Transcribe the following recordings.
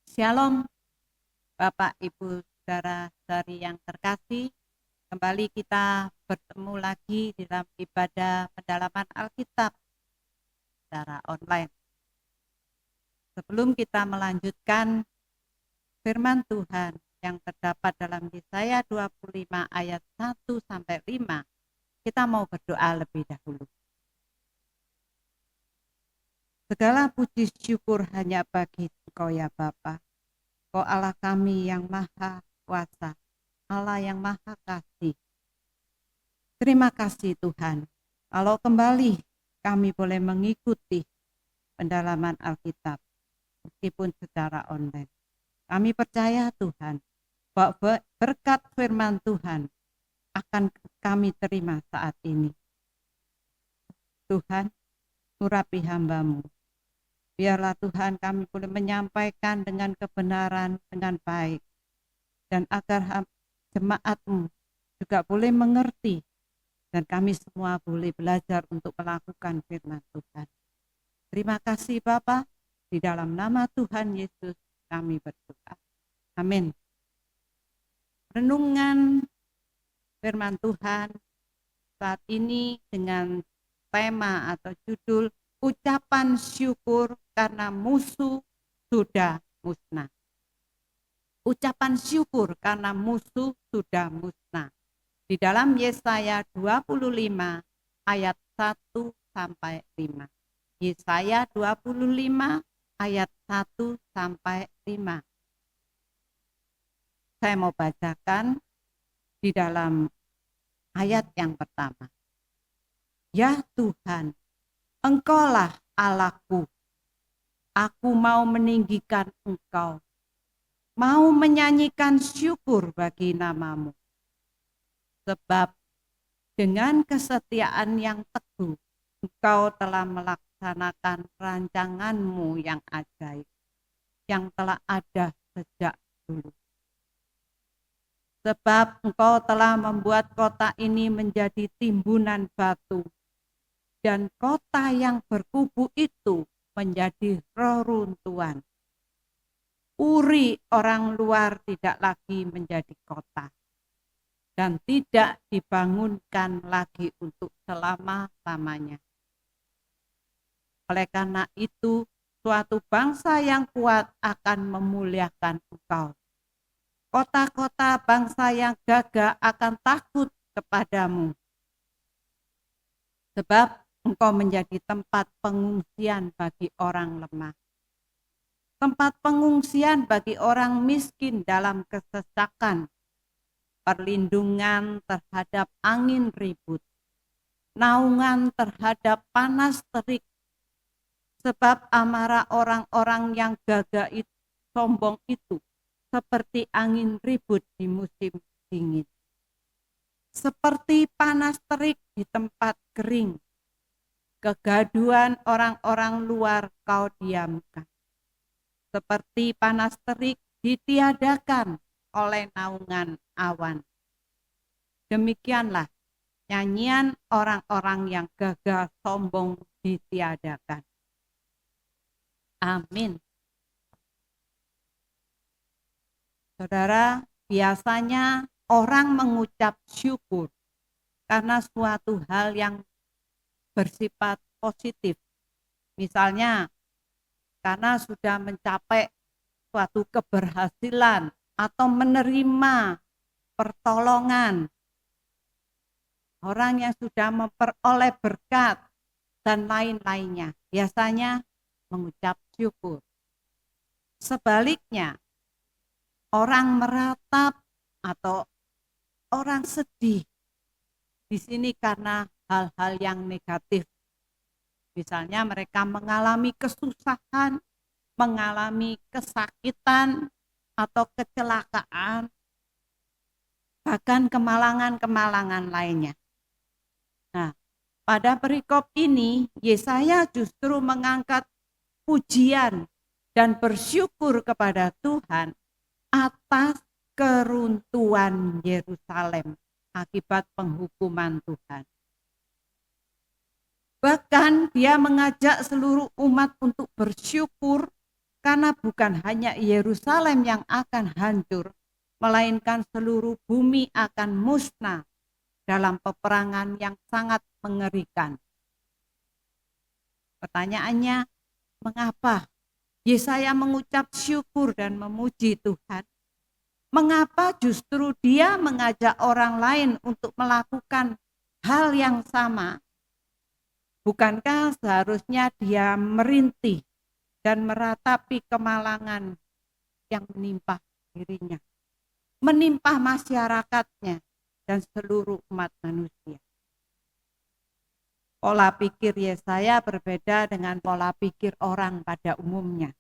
Shalom, Bapak, Ibu, Saudara-saudari yang terkasih. Kembali kita bertemu lagi dalam ibadah pendalaman Alkitab secara online. Sebelum kita melanjutkan firman Tuhan yang terdapat dalam Yesaya 25 ayat 1-5, kita mau berdoa lebih dahulu. Segala puji syukur hanya bagi Engkau ya Bapa. Engkau Allah kami yang maha kuasa, Allah yang maha kasih. Terima kasih Tuhan, kalau kembali kami boleh mengikuti pendalaman Alkitab, meskipun secara online. Kami percaya Tuhan, bahwa berkat firman Tuhan akan kami terima saat ini. Tuhan, urapi hamba-Mu. Biarlah Tuhan kami boleh menyampaikan dengan kebenaran, dengan baik. Dan agar jemaat-Mu juga boleh mengerti. Dan kami semua boleh belajar untuk melakukan firman Tuhan. Terima kasih Bapa, di dalam nama Tuhan Yesus kami berdoa. Amin. Renungan firman Tuhan saat ini dengan tema atau judul ucapan syukur karena musuh sudah musnah. Ucapan syukur karena musuh sudah musnah. Di dalam Yesaya 25 ayat 1-5. Yesaya 25 ayat 1-5. Saya mau bacakan di dalam ayat yang pertama. Ya Tuhan, Engkaulah Allahku. Aku mau meninggikan Engkau, mau menyanyikan syukur bagi nama-Mu. Sebab dengan kesetiaan yang teguh, Engkau telah melaksanakan rancangan-Mu yang ajaib, yang telah ada sejak dulu. Sebab Engkau telah membuat kota ini menjadi timbunan batu, dan kota yang berkubu itu menjadi reruntuhan. Uri orang luar tidak lagi menjadi kota, dan tidak dibangunkan lagi untuk selama-lamanya. Oleh karena itu, suatu bangsa yang kuat akan memuliakan Engkau. Kota-kota bangsa yang gagah akan takut kepadamu. Sebab Engkau menjadi tempat pengungsian bagi orang lemah. Tempat pengungsian bagi orang miskin dalam kesesakan. Perlindungan terhadap angin ribut. Naungan terhadap panas terik. Sebab amarah orang-orang yang gagah itu, sombong itu, seperti angin ribut di musim dingin. Seperti panas terik di tempat kering. Kegaduhan orang-orang luar kau diamkan. Seperti panas terik ditiadakan oleh naungan awan. Demikianlah nyanyian orang-orang yang gagah sombong ditiadakan. Amin. Saudara, biasanya orang mengucap syukur karena suatu hal yang bersifat positif. Misalnya, karena sudah mencapai suatu keberhasilan atau menerima pertolongan. Orang yang sudah memperoleh berkat dan lain-lainnya biasanya mengucap syukur. Sebaliknya, orang meratap atau orang sedih di sini karena hal-hal yang negatif. Misalnya mereka mengalami kesusahan, mengalami kesakitan atau kecelakaan, bahkan kemalangan-kemalangan lainnya. Nah, pada perikop ini Yesaya justru mengangkat pujian dan bersyukur kepada Tuhan atas keruntuhan Yerusalem akibat penghukuman Tuhan. Bahkan dia mengajak seluruh umat untuk bersyukur Karena bukan hanya Yerusalem yang akan hancur, melainkan seluruh bumi akan musnah dalam peperangan yang sangat mengerikan. Pertanyaannya, mengapa Yesaya mengucap syukur dan memuji Tuhan? Mengapa justru dia mengajak orang lain untuk melakukan hal yang sama? Bukankah seharusnya dia merintih dan meratapi kemalangan yang menimpa dirinya, menimpa masyarakatnya dan seluruh umat manusia? Pola pikir Yesaya berbeda dengan pola pikir orang pada umumnya.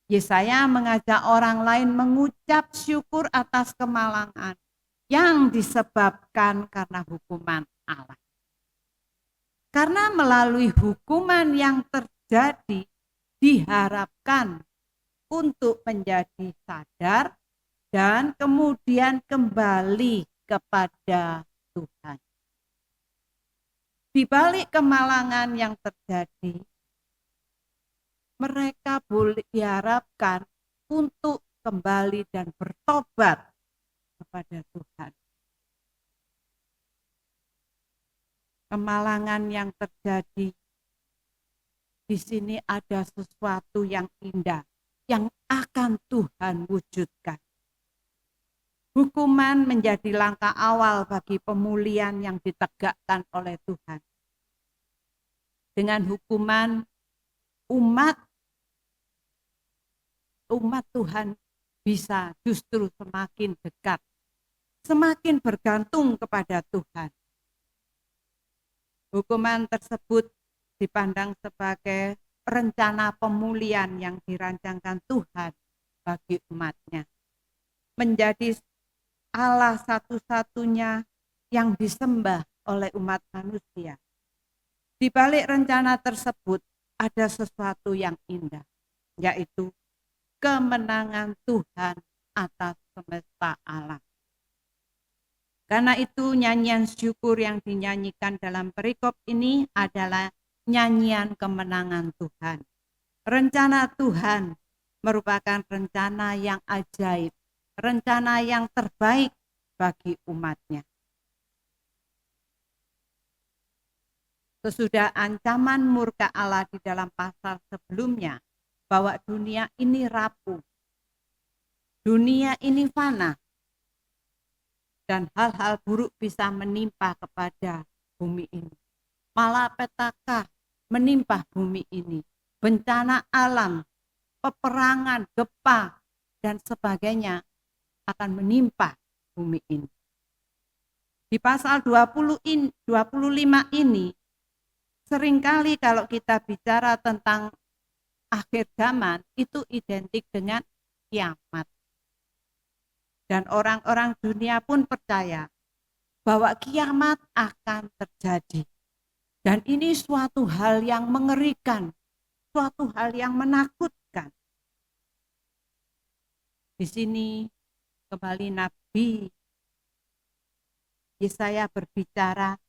Yesaya mengajak orang lain mengucap syukur atas kemalangan yang disebabkan karena hukuman Allah. Karena melalui hukuman yang terjadi diharapkan untuk menjadi sadar dan kemudian kembali kepada Tuhan. Di balik kemalangan yang terjadi, mereka boleh diharapkan untuk kembali dan bertobat kepada Tuhan. Kemalangan yang terjadi di sini ada sesuatu yang indah yang akan Tuhan wujudkan. Hukuman menjadi langkah awal bagi pemulihan yang ditegakkan oleh Tuhan. Dengan hukuman, umat Tuhan bisa justru semakin dekat, semakin bergantung kepada Tuhan. Hukuman tersebut dipandang sebagai rencana pemulihan yang dirancangkan Tuhan bagi umatnya. Menjadi Allah satu-satunya yang disembah oleh umat manusia. Di balik rencana tersebut ada sesuatu yang indah, yaitu kemenangan Tuhan atas semesta alam. Karena itu nyanyian syukur yang dinyanyikan dalam perikop ini adalah nyanyian kemenangan Tuhan. Rencana Tuhan merupakan rencana yang ajaib, rencana yang terbaik bagi umatnya. Sesudah ancaman murka Allah di dalam pasal sebelumnya, bahwa dunia ini rapuh, dunia ini fana, dan hal-hal buruk bisa menimpa kepada bumi ini. Malapetaka menimpa bumi ini, bencana alam, peperangan, gempa, dan sebagainya akan menimpa bumi ini. Di pasal 25 ini, seringkali kalau kita bicara tentang akhir zaman, itu identik dengan kiamat. Dan orang-orang dunia pun percaya bahwa kiamat akan terjadi. Dan ini suatu hal yang mengerikan, suatu hal yang menakutkan. Di sini kembali Nabi Yesaya berbicara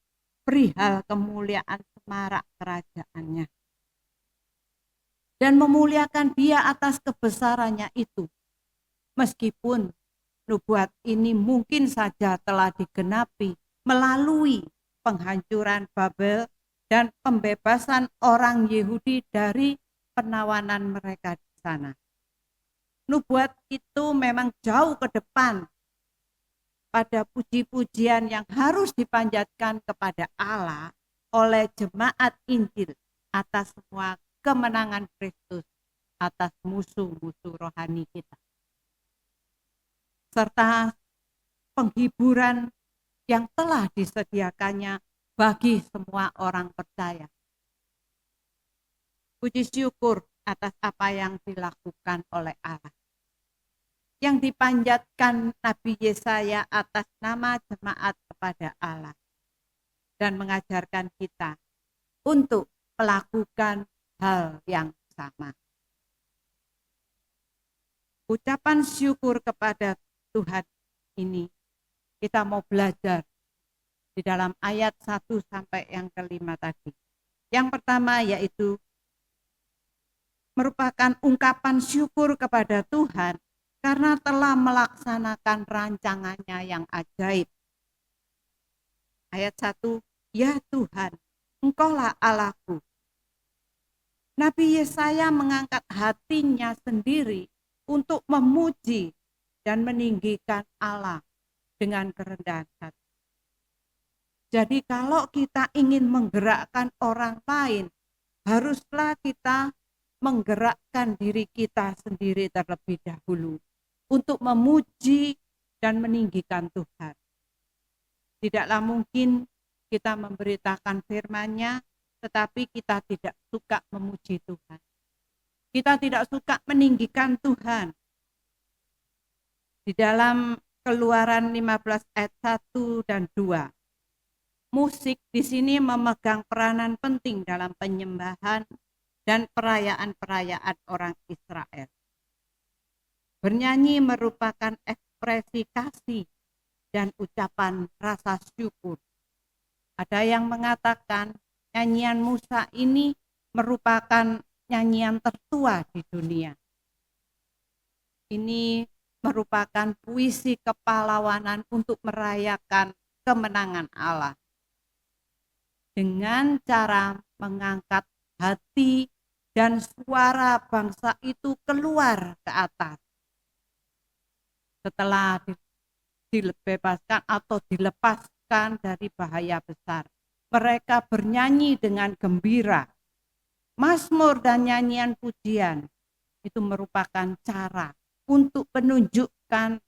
perihal kemuliaan semarak kerajaannya. Dan memuliakan dia atas kebesarannya itu. Meskipun nubuat ini mungkin saja telah digenapi melalui penghancuran Babel dan pembebasan orang Yahudi dari penawanan mereka di sana. Nubuat itu memang jauh ke depan pada puji-pujian yang harus dipanjatkan kepada Allah oleh jemaat Injil atas semua kemenangan Kristus atas musuh-musuh rohani kita. Serta penghiburan yang telah disediakannya bagi semua orang percaya. Puji syukur atas apa yang dilakukan oleh Allah. Yang dipanjatkan Nabi Yesaya atas nama jemaat kepada Allah. Dan mengajarkan kita untuk melakukan hal yang sama. Ucapan syukur kepada Tuhan ini kita mau belajar di dalam ayat 1 sampai yang kelima tadi. Yang pertama yaitu merupakan ungkapan syukur kepada Tuhan karena telah melaksanakan rancangannya yang ajaib. Ayat 1, ya Tuhan, Engkaulah Allahku. Nabi Yesaya mengangkat hatinya sendiri untuk memuji dan meninggikan Allah dengan kerendahan hati. Jadi kalau kita ingin menggerakkan orang lain, haruslah kita menggerakkan diri kita sendiri terlebih dahulu untuk memuji dan meninggikan Tuhan. Tidaklah mungkin kita memberitakan firman-Nya, tetapi kita tidak suka memuji Tuhan. Kita tidak suka meninggikan Tuhan. Di dalam Keluaran 15 ayat 1 dan 2, musik di sini memegang peranan penting dalam penyembahan dan perayaan-perayaan orang Israel. Bernyanyi merupakan ekspresi kasih dan ucapan rasa syukur. Ada yang mengatakan nyanyian Musa ini merupakan nyanyian tertua di dunia. Ini merupakan puisi kepahlawanan untuk merayakan kemenangan Allah. Dengan cara mengangkat hati dan suara bangsa itu keluar ke atas. Setelah dibebaskan atau dilepaskan dari bahaya besar, mereka bernyanyi dengan gembira. Mazmur dan nyanyian pujian itu merupakan cara untuk menunjukkan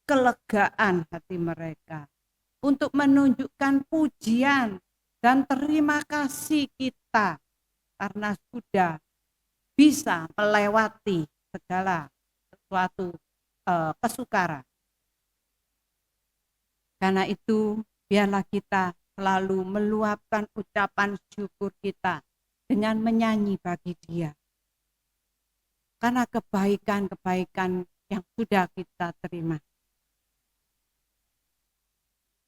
kelegaan hati mereka, untuk menunjukkan pujian dan terima kasih kita karena sudah bisa melewati segala sesuatu kesukaran. Karena itu biarlah kita selalu meluapkan ucapan syukur kita dengan menyanyi bagi Dia. Karena kebaikan-kebaikan yang sudah kita terima.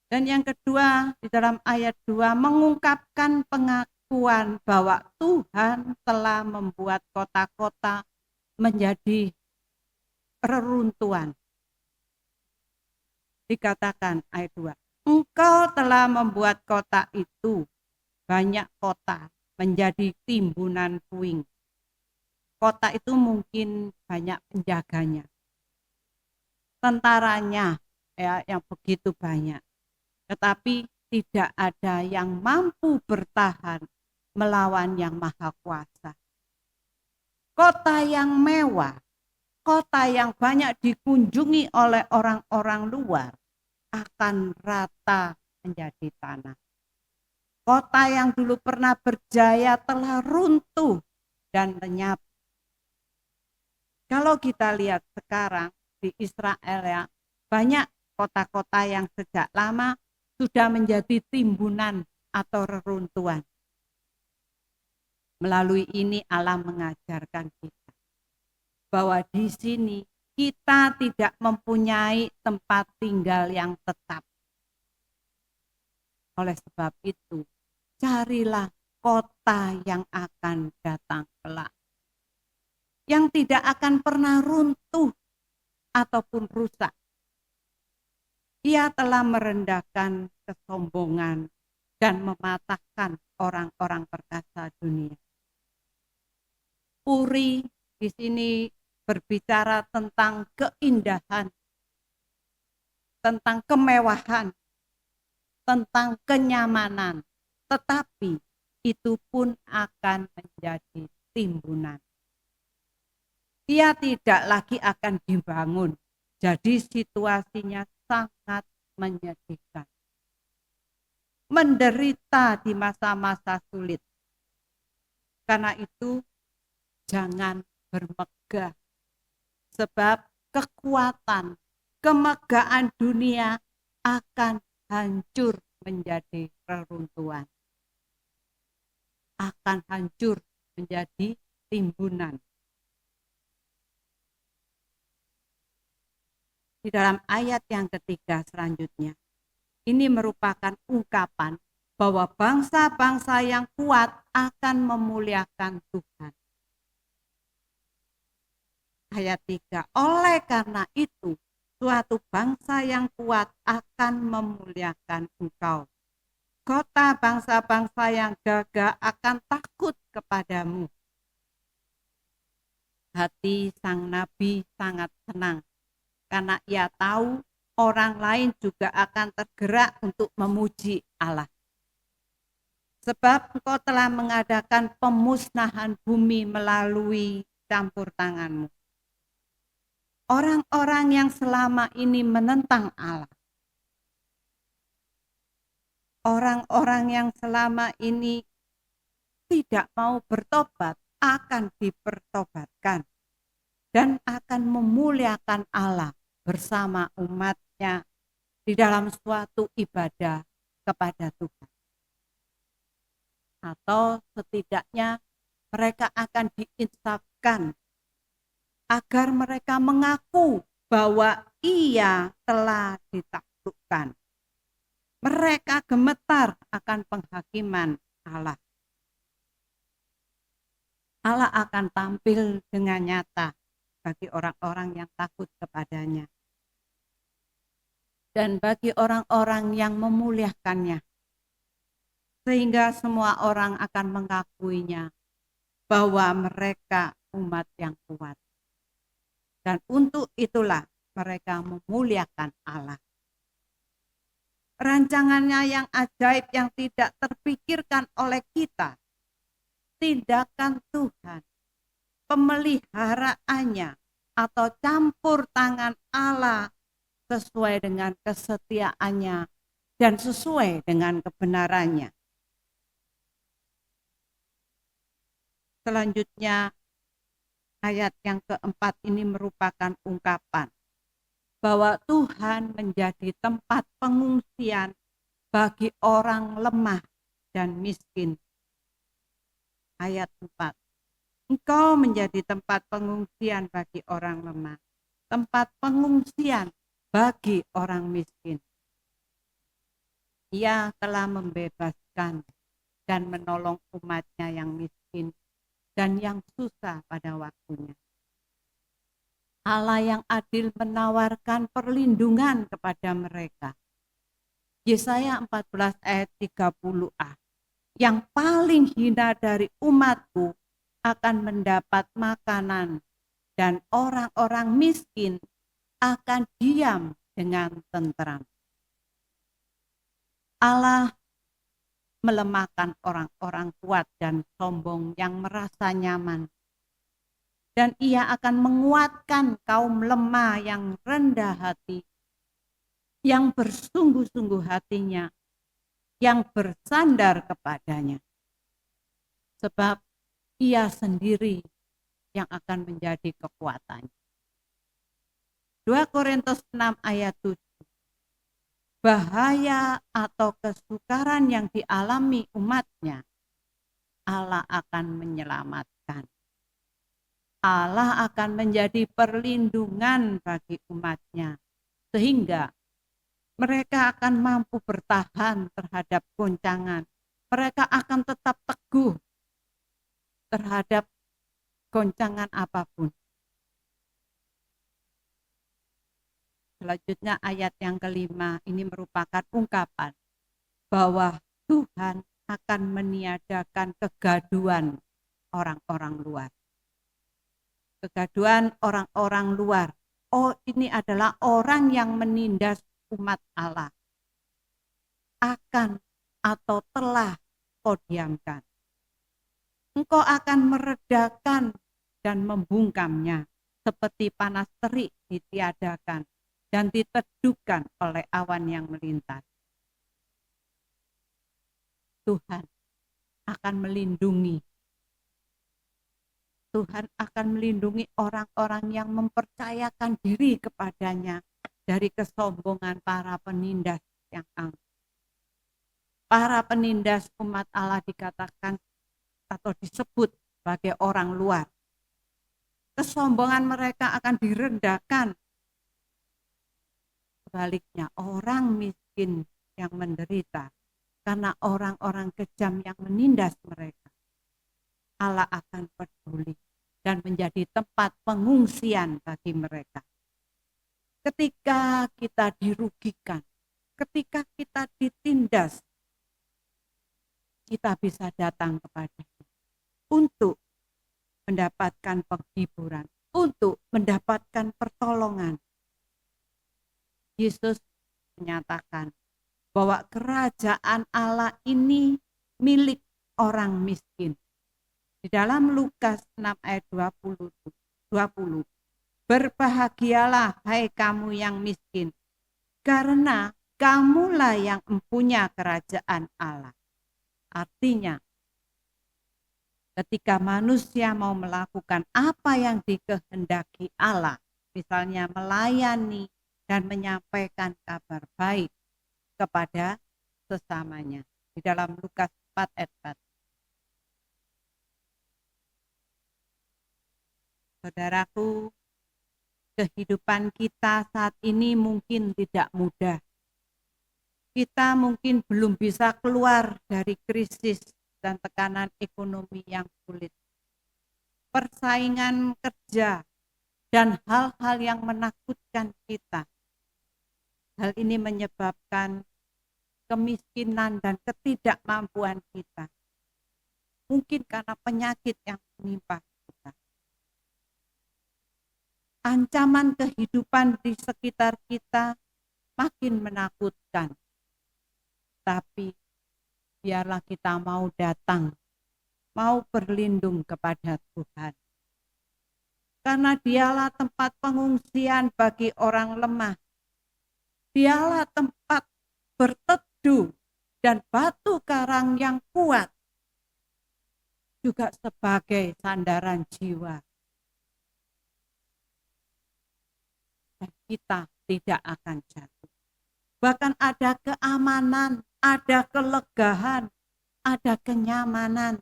Dan yang kedua, di dalam ayat 2 mengungkapkan pengakuan bahwa Tuhan telah membuat kota-kota menjadi reruntuhan. Dikatakan ayat 2, Engkau telah membuat kota itu, banyak kota, menjadi timbunan puing. Kota itu mungkin banyak penjaganya, tentaranya ya, yang begitu banyak. Tetapi tidak ada yang mampu bertahan melawan yang maha kuasa. Kota yang mewah, kota yang banyak dikunjungi oleh orang-orang luar akan rata menjadi tanah. Kota yang dulu pernah berjaya telah runtuh dan lenyap. Kalau kita lihat sekarang di Israel ya, banyak kota-kota yang sejak lama sudah menjadi timbunan atau reruntuhan. Melalui ini Allah mengajarkan kita bahwa di sini kita tidak mempunyai tempat tinggal yang tetap. Oleh sebab itu, carilah kota yang akan datang kelak, yang tidak akan pernah runtuh ataupun rusak. Ia telah merendahkan kesombongan dan mematahkan orang-orang perkasa dunia. Uri di sini berbicara tentang keindahan, tentang kemewahan, tentang kenyamanan, tetapi itu pun akan menjadi timbunan. Ia tidak lagi akan dibangun, jadi situasinya sangat menyedihkan. Menderita di masa-masa sulit. Karena itu jangan bermegah, sebab kekuatan, kemegahan dunia akan hancur menjadi reruntuhan. Akan hancur menjadi timbunan. Di dalam ayat yang ketiga selanjutnya, ini merupakan ungkapan bahwa bangsa-bangsa yang kuat akan memuliakan Tuhan. Ayat 3, oleh karena itu suatu bangsa yang kuat akan memuliakan engkau. Kota bangsa-bangsa yang gagah akan takut kepadamu. Hati sang nabi sangat senang karena ia tahu orang lain juga akan tergerak untuk memuji Allah. Sebab engkau telah mengadakan pemusnahan bumi melalui campur tanganmu. Orang-orang yang selama ini menentang Allah, orang-orang yang selama ini tidak mau bertobat akan dipertobatkan dan akan memuliakan Allah bersama umatnya di dalam suatu ibadah kepada Tuhan. Atau setidaknya mereka akan diinsafkan agar mereka mengaku bahwa ia telah ditaklukkan. Mereka gemetar akan penghakiman Allah. Allah akan tampil dengan nyata bagi orang-orang yang takut kepadanya. Dan bagi orang-orang yang memuliakannya. Sehingga semua orang akan mengakuinya bahwa mereka umat yang kuat. Dan untuk itulah mereka memuliakan Allah. Rancangannya yang ajaib yang tidak terpikirkan oleh kita, tindakan Tuhan, pemeliharaannya atau campur tangan Allah sesuai dengan kesetiaannya dan sesuai dengan kebenarannya. Selanjutnya ayat yang keempat ini merupakan ungkapan bahwa Tuhan menjadi tempat pengungsian bagi orang lemah dan miskin. Ayat 4. Engkau menjadi tempat pengungsian bagi orang lemah, tempat pengungsian bagi orang miskin. Ia telah membebaskan dan menolong umatnya yang miskin dan yang susah pada waktunya. Allah yang adil menawarkan perlindungan kepada mereka. Yesaya 14 ayat 30a. Yang paling hina dari umatku akan mendapat makanan dan orang-orang miskin akan diam dengan tenteram. Allah melemahkan orang-orang kuat dan sombong yang merasa nyaman. Dan ia akan menguatkan kaum lemah yang rendah hati, yang bersungguh-sungguh hatinya, yang bersandar kepadanya. Sebab ia sendiri yang akan menjadi kekuatannya. 2 Korintus 6 ayat 7. Bahaya atau kesukaran yang dialami umatnya, Allah akan menyelamatkan. Allah akan menjadi perlindungan bagi umatnya, sehingga mereka akan mampu bertahan terhadap goncangan. Mereka akan tetap teguh terhadap goncangan apapun. Selanjutnya ayat yang kelima ini merupakan ungkapan bahwa Tuhan akan meniadakan kegaduhan orang-orang luar. Kegaduhan orang-orang luar. Oh, ini adalah orang yang menindas umat Allah. Akan atau telah kau diamkan. Engkau akan meredakan dan membungkamnya seperti panas terik ditiadakan dan diteduhkan oleh awan yang melintas. Tuhan akan melindungi. Tuhan akan melindungi orang-orang yang mempercayakan diri kepadanya dari kesombongan para penindas yang angkuh. Para penindas umat Allah dikatakan atau disebut sebagai orang luar. Kesombongan mereka akan direndahkan. Sebaliknya, orang miskin yang menderita karena orang-orang kejam yang menindas mereka, Allah akan peduli dan menjadi tempat pengungsian bagi mereka. Ketika kita dirugikan, ketika kita ditindas, kita bisa datang kepadanya untuk mendapatkan penghiburan, untuk mendapatkan pertolongan. Yesus menyatakan bahwa kerajaan Allah ini milik orang miskin. Di dalam Lukas 6 ayat 20, berbahagialah hai kamu yang miskin, karena kamulah yang mempunyai kerajaan Allah. Artinya, ketika manusia mau melakukan apa yang dikehendaki Allah, misalnya melayani dan menyampaikan kabar baik kepada sesamanya. Di dalam Lukas 4 ayat 4. Saudaraku, kehidupan kita saat ini mungkin tidak mudah. Kita mungkin belum bisa keluar dari krisis dan tekanan ekonomi yang sulit. Persaingan kerja dan hal-hal yang menakutkan kita. Hal ini menyebabkan kemiskinan dan ketidakmampuan kita. Mungkin karena penyakit yang menimpa kita. Ancaman kehidupan di sekitar kita makin menakutkan. Tapi biarlah kita mau datang, mau berlindung kepada Tuhan. Karena dialah tempat pengungsian bagi orang lemah. Dialah tempat berteduh dan batu karang yang kuat. Juga sebagai sandaran jiwa. Dan kita tidak akan jatuh. Bahkan ada keamanan, ada kelegahan, ada kenyamanan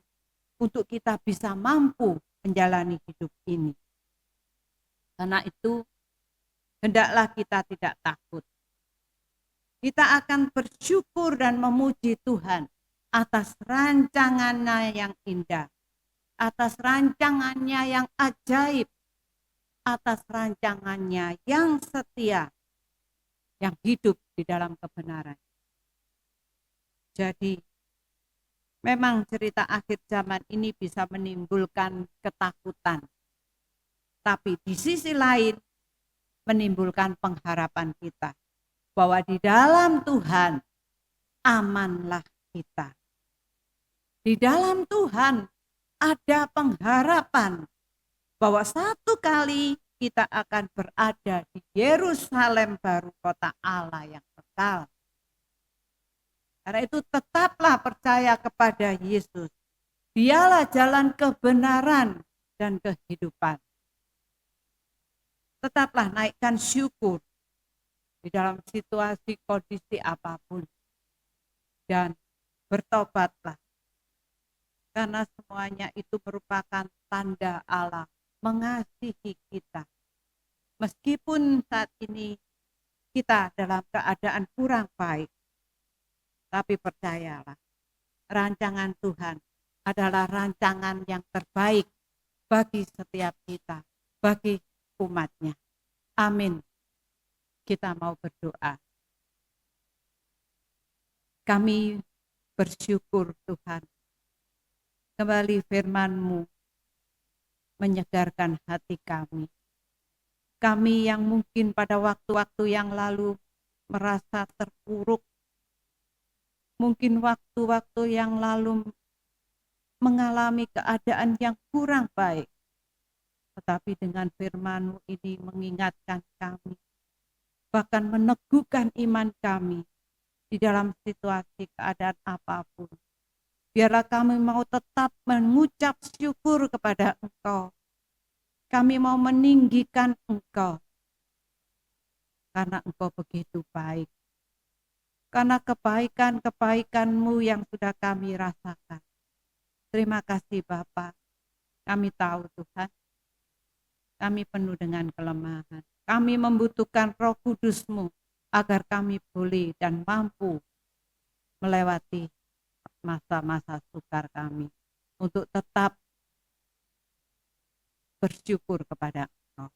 untuk kita bisa mampu menjalani hidup ini. Karena itu, hendaklah kita tidak takut. Kita akan bersyukur dan memuji Tuhan atas rancangannya yang indah, atas rancangannya yang ajaib, atas rancangannya yang setia, yang hidup di dalam kebenaran. Jadi, memang cerita akhir zaman ini bisa menimbulkan ketakutan. Tapi di sisi lain, menimbulkan pengharapan kita. Bahwa di dalam Tuhan, amanlah kita. Di dalam Tuhan, ada pengharapan. Bahwa satu kali kita akan berada di Yerusalem baru, kota Allah yang kekal. Karena itu tetaplah percaya kepada Yesus. Dialah jalan kebenaran dan kehidupan. Tetaplah naikkan syukur di dalam situasi kondisi apapun. Dan bertobatlah. Karena semuanya itu merupakan tanda Allah mengasihi kita. Meskipun saat ini kita dalam keadaan kurang baik. Tapi percayalah, rancangan Tuhan adalah rancangan yang terbaik bagi setiap kita, bagi umatnya. Amin. Kita mau berdoa. Kami bersyukur Tuhan. Kembali firman-Mu menyegarkan hati kami. Kami yang mungkin pada waktu-waktu yang lalu merasa terpuruk. Mungkin waktu-waktu yang lalu mengalami keadaan yang kurang baik. Tetapi dengan firman-Mu ini mengingatkan kami. Bahkan meneguhkan iman kami di dalam situasi keadaan apapun. Biarlah kami mau tetap mengucap syukur kepada Engkau. Kami mau meninggikan Engkau. Karena Engkau begitu baik. Karena kebaikan-kebaikan-Mu yang sudah kami rasakan. Terima kasih Bapa. Kami tahu Tuhan, kami penuh dengan kelemahan. Kami membutuhkan Roh Kudus-Mu agar kami boleh dan mampu melewati masa-masa sukar kami. Untuk tetap bersyukur kepada Engkau.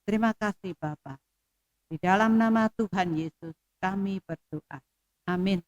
Terima kasih Bapa. Di dalam nama Tuhan Yesus kami berdoa. Amin.